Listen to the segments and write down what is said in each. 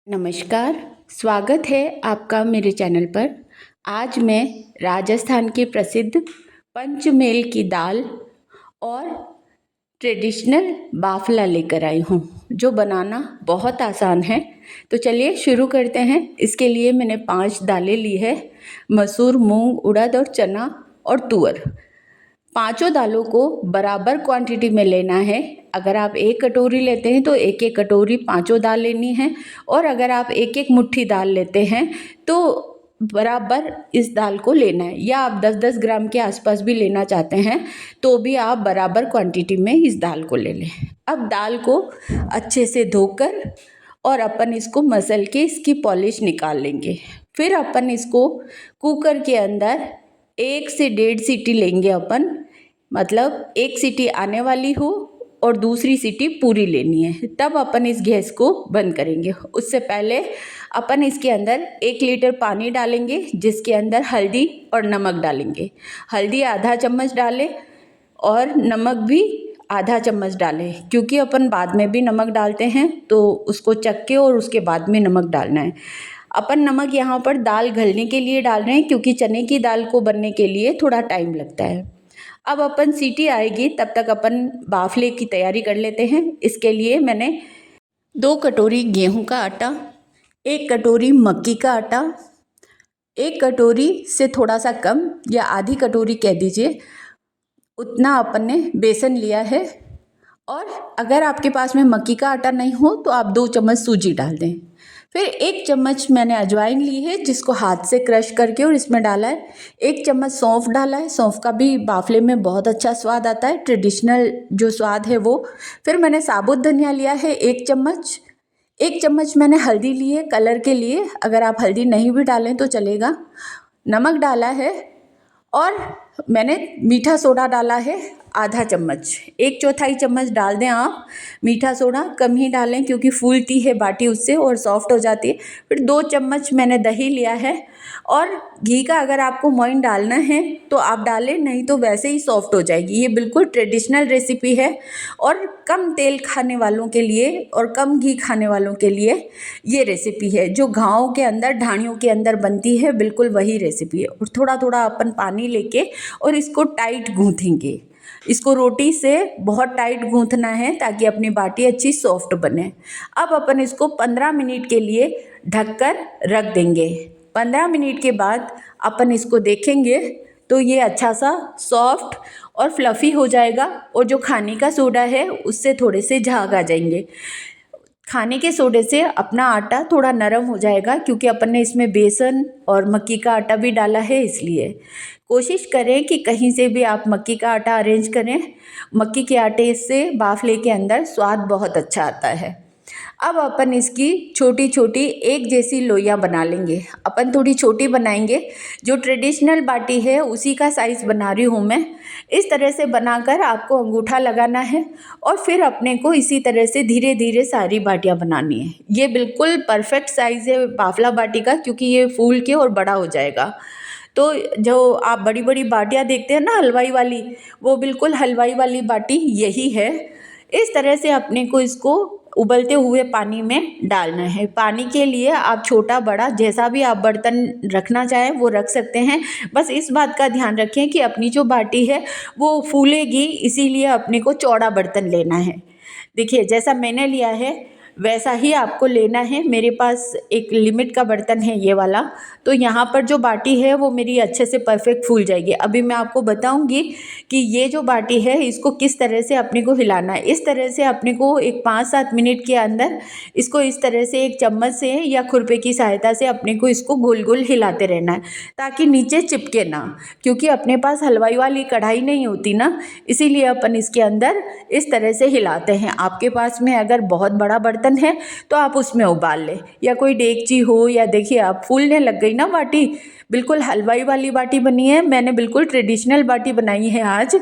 नमस्कार, स्वागत है आपका मेरे चैनल पर। आज मैं राजस्थान की प्रसिद्ध पंचमेल की दाल और ट्रेडिशनल बाफला लेकर आई हूँ, जो बनाना बहुत आसान है। तो चलिए शुरू करते हैं। इसके लिए मैंने 5 दालें ली है: मसूर, मूंग, उड़द और चना और तुअर। पांचों दालों को बराबर क्वांटिटी में लेना है। अगर आप 1 कटोरी लेते हैं तो 1-1 कटोरी पांचों दाल लेनी है, और अगर आप 1-1 मुट्ठी दाल लेते हैं तो बराबर इस दाल को लेना है। या आप 10-10 ग्राम के आसपास भी लेना चाहते हैं तो भी आप बराबर क्वांटिटी में इस दाल को ले लें। अब दाल को अच्छे से धोकर और अपन इसको मसल के इसकी पॉलिश निकाल लेंगे। फिर अपन इसको कुकर के अंदर 1 से 1.5 सीटी लेंगे अपन, मतलब 1 सीटी आने वाली हो और दूसरी सीटी पूरी लेनी है, तब अपन इस गैस को बंद करेंगे। उससे पहले अपन इसके अंदर 1 लीटर पानी डालेंगे, जिसके अंदर हल्दी और नमक डालेंगे। हल्दी आधा चम्मच डालें और नमक भी आधा चम्मच डालें, क्योंकि अपन बाद में भी नमक डालते हैं तो उसको चख के और उसके बाद में नमक डालना है। अपन नमक यहाँ पर दाल गलने के लिए डाल रहे हैं, क्योंकि चने की दाल को बनने के लिए थोड़ा टाइम लगता है। अब अपन सीटी आएगी तब तक अपन बाफले की तैयारी कर लेते हैं। इसके लिए मैंने 2 कटोरी गेहूं का आटा, 1 कटोरी मक्की का आटा, 1 कटोरी से थोड़ा सा कम या आधी कटोरी कह दीजिए, उतना अपन ने बेसन लिया है। और अगर आपके पास में मक्की का आटा नहीं हो तो आप 2 चम्मच सूजी डाल दें। फिर 1 चम्मच मैंने अजवाइन ली है, जिसको हाथ से क्रश करके और इसमें डाला है। 1 चम्मच सौंफ डाला है। सौंफ का भी बाफले में बहुत अच्छा स्वाद आता है, ट्रेडिशनल जो स्वाद है वो। फिर मैंने साबुत धनिया लिया है 1 चम्मच। 1 चम्मच मैंने हल्दी ली है कलर के लिए, अगर आप हल्दी नहीं भी डालें तो चलेगा। नमक डाला है और मैंने मीठा सोडा डाला है आधा चम्मच। 1/4 चम्मच डाल दें आप मीठा सोडा, कम ही डालें क्योंकि फूलती है बाटी उससे और सॉफ्ट हो जाती है। फिर 2 चम्मच मैंने दही लिया है, और घी का अगर आपको मोइन डालना है तो आप डालें, नहीं तो वैसे ही सॉफ्ट हो जाएगी। ये बिल्कुल ट्रेडिशनल रेसिपी है और कम तेल खाने वालों के लिए और कम घी खाने वालों के लिए ये रेसिपी है, जो गाँव के अंदर ढाणियों के अंदर बनती है, बिल्कुल वही रेसिपी है। और थोड़ा थोड़ा अपन पानी लेके और इसको टाइट गूँथेंगे। इसको रोटी से बहुत टाइट गूंथना है ताकि अपनी बाटी अच्छी सॉफ्ट बने। अब अपन इसको 15 मिनट के लिए ढककर रख देंगे। 15 मिनट के बाद अपन इसको देखेंगे तो ये अच्छा सा सॉफ्ट और फ्लफ़ी हो जाएगा, और जो खाने का सोडा है उससे थोड़े से झाग आ जाएंगे। खाने के सोडे से अपना आटा थोड़ा नरम हो जाएगा, क्योंकि अपन ने इसमें बेसन और मक्की का आटा भी डाला है, इसलिए कोशिश करें कि कहीं से भी आप मक्की का आटा अरेंज करें। मक्की के आटे से बाफले के अंदर स्वाद बहुत अच्छा आता है। अब अपन इसकी छोटी छोटी एक जैसी लोइयाँ बना लेंगे। अपन थोड़ी छोटी बनाएंगे, जो ट्रेडिशनल बाटी है उसी का साइज़ बना रही हूँ मैं। इस तरह से बनाकर आपको अंगूठा लगाना है और फिर अपने को इसी तरह से धीरे धीरे सारी बाटियाँ बनानी है। ये बिल्कुल परफेक्ट साइज़ है बाफला बाटी का, क्योंकि ये फूल के और बड़ा हो जाएगा। तो जो आप बड़ी बड़ी बाटियाँ देखते हैं ना हलवाई वाली, वो बिल्कुल हलवाई वाली बाटी यही है। इस तरह से अपने को इसको उबलते हुए पानी में डालना है। पानी के लिए आप छोटा बड़ा जैसा भी आप बर्तन रखना चाहें वो रख सकते हैं। बस इस बात का ध्यान रखें कि अपनी जो बाटी है वो फूलेगी, इसीलिए अपने को चौड़ा बर्तन लेना है। देखिए जैसा मैंने लिया है वैसा ही आपको लेना है। मेरे पास एक लिमिट का बर्तन है ये वाला, तो यहाँ पर जो बाटी है वो मेरी अच्छे से परफेक्ट फूल जाएगी। अभी मैं आपको बताऊँगी कि ये जो बाटी है इसको किस तरह से अपने को हिलाना है। इस तरह से अपने को एक 5-7 मिनट के अंदर इसको इस तरह से एक चम्मच से या खुरपे की सहायता से अपने को इसको गोल गोल हिलाते रहना है, ताकि नीचे चिपके ना, क्योंकि अपने पास हलवाई वाली कढ़ाई नहीं होती ना, इसीलिए अपन इसके अंदर इस तरह से हिलाते हैं। आपके पास में अगर बहुत बड़ा बर्तन है तो आप उसमें उबाल लें, या कोई डेगची हो, या देखिए आप फूलने लग गई ना बाटी, बिल्कुल हलवाई वाली बाटी बनी है। मैंने बिल्कुल ट्रेडिशनल बाटी बनाई है आज।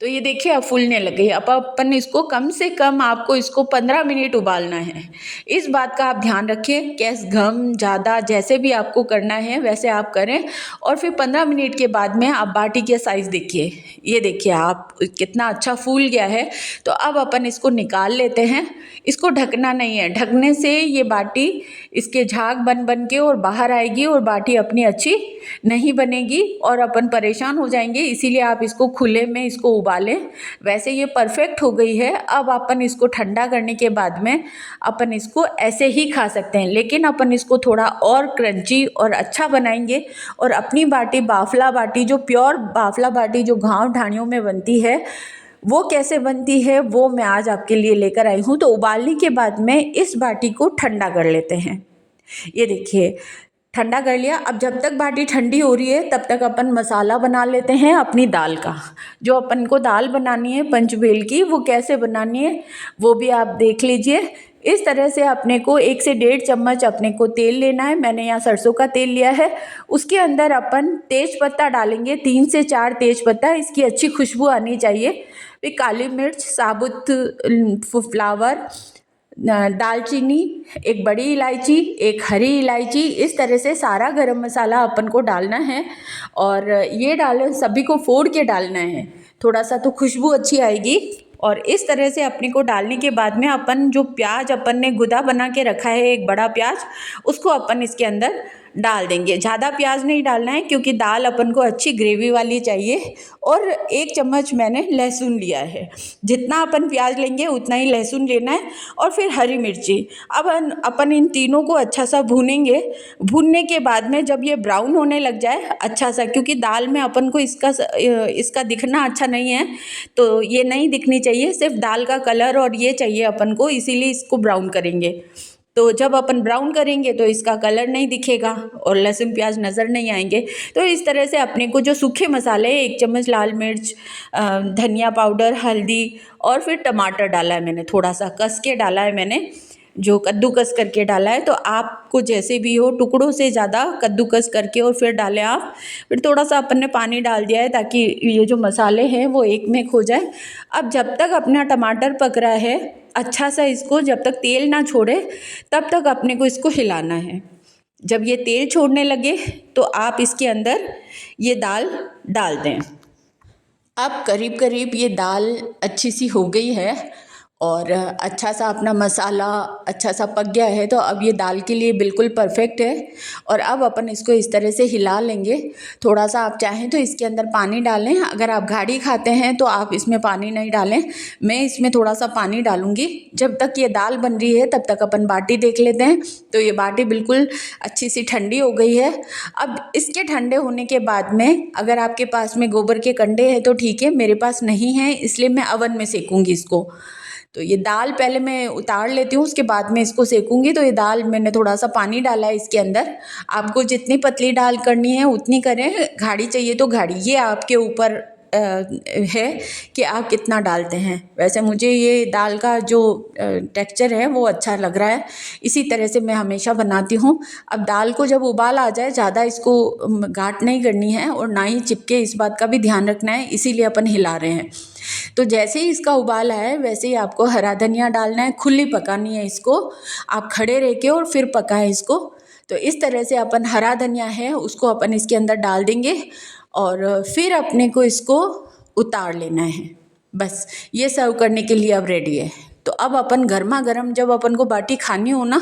तो ये देखिए अब फूलने लग गई। अब अपन इसको कम से कम आपको इसको 15 मिनट उबालना है। इस बात का आप ध्यान रखें, गैस कम ज़्यादा जैसे भी आपको करना है वैसे आप करें। और फिर 15 मिनट के बाद में आप बाटी का साइज़ देखिए, ये देखिए आप कितना अच्छा फूल गया है। तो अब अपन इसको निकाल लेते हैं। इसको ढकना नहीं है, ढकने से ये बाटी इसके झाग बन बन के और बाहर आएगी और बाटी अपनी अच्छी नहीं बनेगी और अपन परेशान हो जाएंगे। इसीलिए आप इसको खुले में इसको उबालें। वैसे ये परफेक्ट हो गई है। अब अपन इसको ठंडा करने के बाद में अपन इसको ऐसे ही खा सकते हैं, लेकिन अपन इसको थोड़ा और क्रंची और अच्छा बनाएंगे। और अपनी बाटी बाफला बाटी, जो प्योर बाफला बाटी जो गाँव ढाणियों में बनती है, वो कैसे बनती है वो मैं आज आपके लिए लेकर आई हूँ। तो उबालने के बाद में इस बाटी को ठंडा कर लेते हैं। ये देखिए ठंडा कर लिया। अब जब तक बाटी ठंडी हो रही है तब तक अपन मसाला बना लेते हैं अपनी दाल का। जो अपन को दाल बनानी है पंचमेल की, वो कैसे बनानी है वो भी आप देख लीजिए। इस तरह से अपने को 1 से 1.5 चम्मच अपने को तेल लेना है। मैंने यहाँ सरसों का तेल लिया है। उसके अंदर अपन तेज पत्ता डालेंगे, 3 से 4 तेज पत्ता, इसकी अच्छी खुशबू आनी चाहिए। फिर काली मिर्च, साबुत फ्लावर, दालचीनी, एक बड़ी इलायची, एक हरी इलायची, इस तरह से सारा गरम मसाला अपन को डालना है। और ये डालें, सभी को फोड़ के डालना है, थोड़ा सा तो खुशबू अच्छी आएगी। और इस तरह से अपने को डालने के बाद में अपन जो प्याज अपन ने गुदा बना के रखा है, एक बड़ा प्याज, उसको अपन इसके अंदर डाल देंगे। ज़्यादा प्याज नहीं डालना है क्योंकि दाल अपन को अच्छी ग्रेवी वाली चाहिए। और 1 चम्मच मैंने लहसुन लिया है। जितना अपन प्याज लेंगे उतना ही लहसुन लेना है। और फिर हरी मिर्ची। अब अपन इन तीनों को अच्छा सा भूनेंगे। भूनने के बाद में जब ये ब्राउन होने लग जाए अच्छा सा, क्योंकि दाल में अपन को इसका दिखना अच्छा नहीं है, तो ये नहीं दिखनी चाहिए, सिर्फ दाल का कलर और ये चाहिए अपन को, इसीलिए इसको ब्राउन करेंगे। तो जब अपन ब्राउन करेंगे तो इसका कलर नहीं दिखेगा और लहसुन प्याज नज़र नहीं आएंगे। तो इस तरह से अपने को जो सूखे मसाले, 1 चम्मच लाल मिर्च, धनिया पाउडर, हल्दी और फिर टमाटर डाला है मैंने, थोड़ा सा कस के डाला है मैंने, जो कद्दूकस करके डाला है। तो आपको जैसे भी हो, टुकड़ों से ज़्यादा कद्दूकस करके और फिर डालें आप। फिर थोड़ा सा अपन ने पानी डाल दिया है ताकि ये जो मसाले हैं वो एक में हो जाए। अब जब तक अपना टमाटर पक रहा है अच्छा सा, इसको जब तक तेल ना छोड़े तब तक अपने को इसको हिलाना है। जब ये तेल छोड़ने लगे तो आप इसके अंदर ये दाल डाल दें। अब करीब करीब ये दाल अच्छी सी हो गई है और अच्छा सा अपना मसाला अच्छा सा पक गया है। तो अब ये दाल के लिए बिल्कुल परफेक्ट है। और अब अपन इसको इस तरह से हिला लेंगे। थोड़ा सा आप चाहें तो इसके अंदर पानी डालें। अगर आप गाढ़ी खाते हैं तो आप इसमें पानी नहीं डालें, मैं इसमें थोड़ा सा पानी डालूँगी। जब तक ये दाल बन रही है तब तक अपन बाटी देख लेते हैं। तो ये बाटी बिल्कुल अच्छी सी ठंडी हो गई है। अब इसके ठंडे होने के बाद में अगर आपके पास में गोबर के कंडे हैं तो ठीक है, मेरे पास नहीं है इसलिए मैं अवन में सेकूँगी इसको। तो ये दाल पहले मैं उतार लेती हूँ, उसके बाद में इसको सेकूँगी। तो ये दाल मैंने थोड़ा सा पानी डाला है इसके अंदर। आपको जितनी पतली दाल करनी है उतनी करें, गाढ़ी चाहिए तो गाढ़ी, ये आपके ऊपर है कि आप कितना डालते हैं। वैसे मुझे ये दाल का जो टेक्सचर है वो अच्छा लग रहा है, इसी तरह से मैं हमेशा बनाती हूँ। अब दाल को जब उबाल आ जाए, ज़्यादा इसको गाढ़ नहीं करनी है और ना ही चिपके, इस बात का भी ध्यान रखना है, इसीलिए अपन हिला रहे हैं। तो जैसे ही इसका उबाल आए वैसे ही आपको हरा धनिया डालना है, खुली पकानी है इसको, आप खड़े रह के और फिर पकाएं इसको। तो इस तरह से अपन हरा धनिया है उसको अपन इसके अंदर डाल देंगे और फिर अपने को इसको उतार लेना है। बस ये सर्व करने के लिए अब रेडी है। तो अब अपन गर्मा गर्म जब अपन को बाटी खानी हो ना,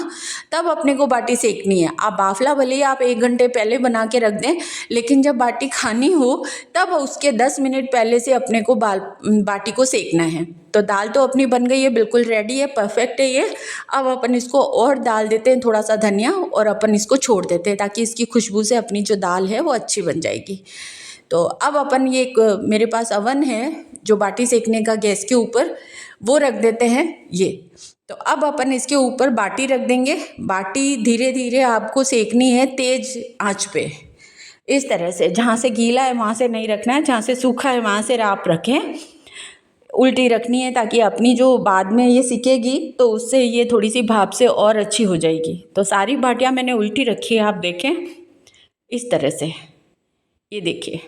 तब अपने को बाटी सेकनी है। आप बाफला भले ही आप 1 घंटे पहले बना के रख दें, लेकिन जब बाटी खानी हो तब उसके 10 मिनट पहले से अपने को बाटी को सेकना है। तो दाल तो अपनी बन गई है, बिल्कुल रेडी है, परफेक्ट है ये। अब अपन इसको और डाल देते हैं थोड़ा सा धनिया और अपन इसको छोड़ देते हैं ताकि इसकी खुशबू से अपनी जो दाल है वो अच्छी बन जाएगी। तो अब अपन ये मेरे पास अवन है जो बाटी सेकने का गैस के ऊपर, वो रख देते हैं ये। तो अब अपन इसके ऊपर बाटी रख देंगे। बाटी धीरे धीरे आपको सेकनी है तेज आंच पे, इस तरह से, जहाँ से गीला है वहाँ से नहीं रखना है, जहाँ से सूखा है वहाँ से आप रखें। उल्टी रखनी है ताकि अपनी जो बाद में ये सिकेगी तो उससे ये थोड़ी सी भाप से और अच्छी हो जाएगी। तो सारी बाटियाँ मैंने उल्टी रखी है, आप देखें इस तरह से, ये देखिए।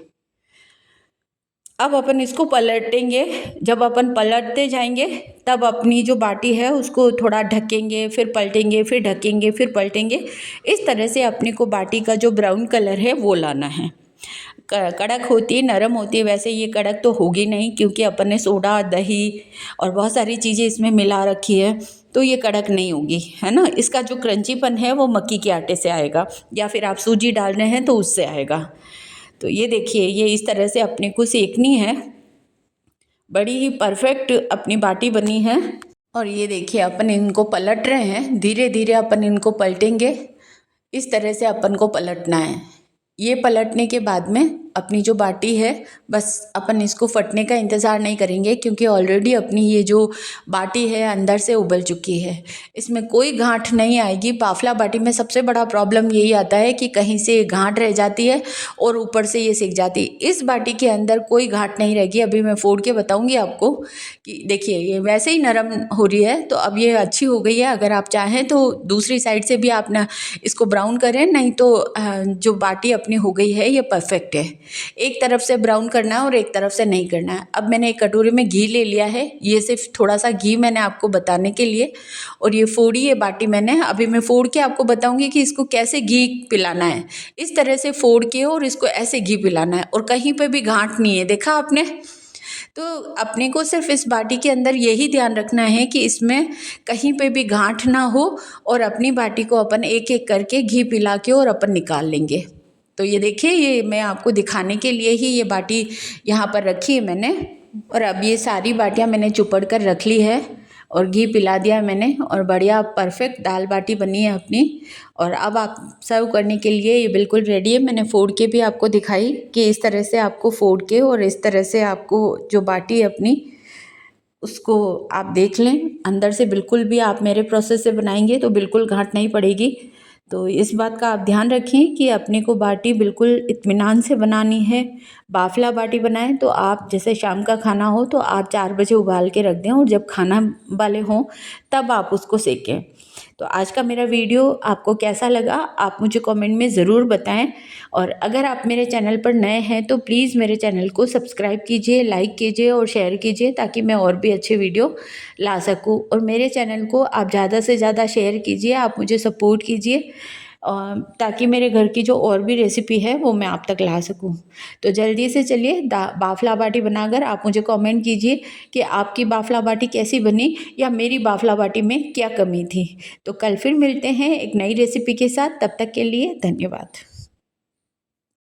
अब अपन इसको पलटेंगे। जब अपन पलटते जाएंगे तब अपनी जो बाटी है उसको थोड़ा ढकेंगे, फिर पलटेंगे, फिर ढकेंगे, फिर पलटेंगे। इस तरह से अपने को बाटी का जो ब्राउन कलर है वो लाना है। कड़क होती है, नरम होती है, वैसे ये कड़क तो होगी नहीं क्योंकि अपन ने सोडा, दही और बहुत सारी चीज़ें इसमें मिला रखी है, तो ये कड़क नहीं होगी, है ना। इसका जो क्रंचीपन है वो मक्की के आटे से आएगा, या फिर आप सूजी डाल रहे हैं तो उससे आएगा। तो ये देखिए, ये इस तरह से अपने को सेकनी है। बड़ी ही परफेक्ट अपनी बाटी बनी है। और ये देखिए, अपन इनको पलट रहे हैं, धीरे धीरे अपन इनको पलटेंगे। इस तरह से अपन को पलटना है। ये पलटने के बाद में अपनी जो बाटी है, बस अपन इसको फटने का इंतज़ार नहीं करेंगे क्योंकि ऑलरेडी अपनी ये जो बाटी है अंदर से उबल चुकी है, इसमें कोई गांठ नहीं आएगी। बाफला बाटी में सबसे बड़ा प्रॉब्लम यही आता है कि कहीं से गांठ रह जाती है और ऊपर से ये सिक जाती है। इस बाटी के अंदर कोई गांठ नहीं रहेगी। अभी मैं फोड़ के बताऊँगी आपको कि देखिए, ये वैसे ही नरम हो रही है, तो अब ये अच्छी हो गई है। अगर आप चाहें तो दूसरी साइड से भी आप ना इसको ब्राउन करें, नहीं तो जो बाटी अपनी हो गई है ये परफेक्ट है। एक तरफ से ब्राउन करना है और एक तरफ से नहीं करना है। अब मैंने एक कटोरी में घी ले लिया है, ये सिर्फ थोड़ा सा घी मैंने आपको बताने के लिए, और ये फोड़ी है बाटी मैंने। अभी मैं फोड़ के आपको बताऊंगी कि इसको कैसे घी पिलाना है। इस तरह से फोड़ के और इसको ऐसे घी पिलाना है, और कहीं पे भी गांठ नहीं है, देखा आपने। तो अपने को सिर्फ इस बाटी के अंदर यही ध्यान रखना है कि इसमें कहीं पे भी गांठ ना हो, और अपनी बाटी को अपन एक एक करके घी पिला के और अपन निकाल लेंगे। तो ये देखिए, ये मैं आपको दिखाने के लिए ही ये बाटी यहाँ पर रखी है मैंने। और अब ये सारी बाटियाँ मैंने चुपड़ कर रख ली है और घी पिला दिया मैंने, और बढ़िया परफेक्ट दाल बाटी बनी है अपनी। और अब आप सर्व करने के लिए ये बिल्कुल रेडी है। मैंने फोड़ के भी आपको दिखाई कि इस तरह से आपको फोड़ के और इस तरह से आपको जो बाटी है अपनी, उसको आप देख लें अंदर से। बिल्कुल भी आप मेरे प्रोसेस से बनाएंगे तो बिल्कुल गांठ नहीं पड़ेगी। तो इस बात का आप ध्यान रखें कि अपने को बाटी बिल्कुल इत्मीनान से बनानी है। बाफला बाटी बनाएं तो आप जैसे शाम का खाना हो तो आप 4 बजे उबाल के रख दें, और जब खाना वाले हों तब आप उसको सेकें। तो आज का मेरा वीडियो आपको कैसा लगा आप मुझे कमेंट में ज़रूर बताएं। और अगर आप मेरे चैनल पर नए हैं तो प्लीज़ मेरे चैनल को सब्सक्राइब कीजिए, लाइक कीजिए और शेयर कीजिए, ताकि मैं और भी अच्छे वीडियो ला सकूं। और मेरे चैनल को आप ज़्यादा से ज़्यादा शेयर कीजिए, आप मुझे सपोर्ट कीजिए, ताकि मेरे घर की जो और भी रेसिपी है वो मैं आप तक ला सकूं। तो जल्दी से चलिए बाफला बाटी बनाकर आप मुझे कमेंट कीजिए कि आपकी बाफला बाटी कैसी बनी, या मेरी बाफला बाटी में क्या कमी थी। तो कल फिर मिलते हैं एक नई रेसिपी के साथ। तब तक के लिए धन्यवाद।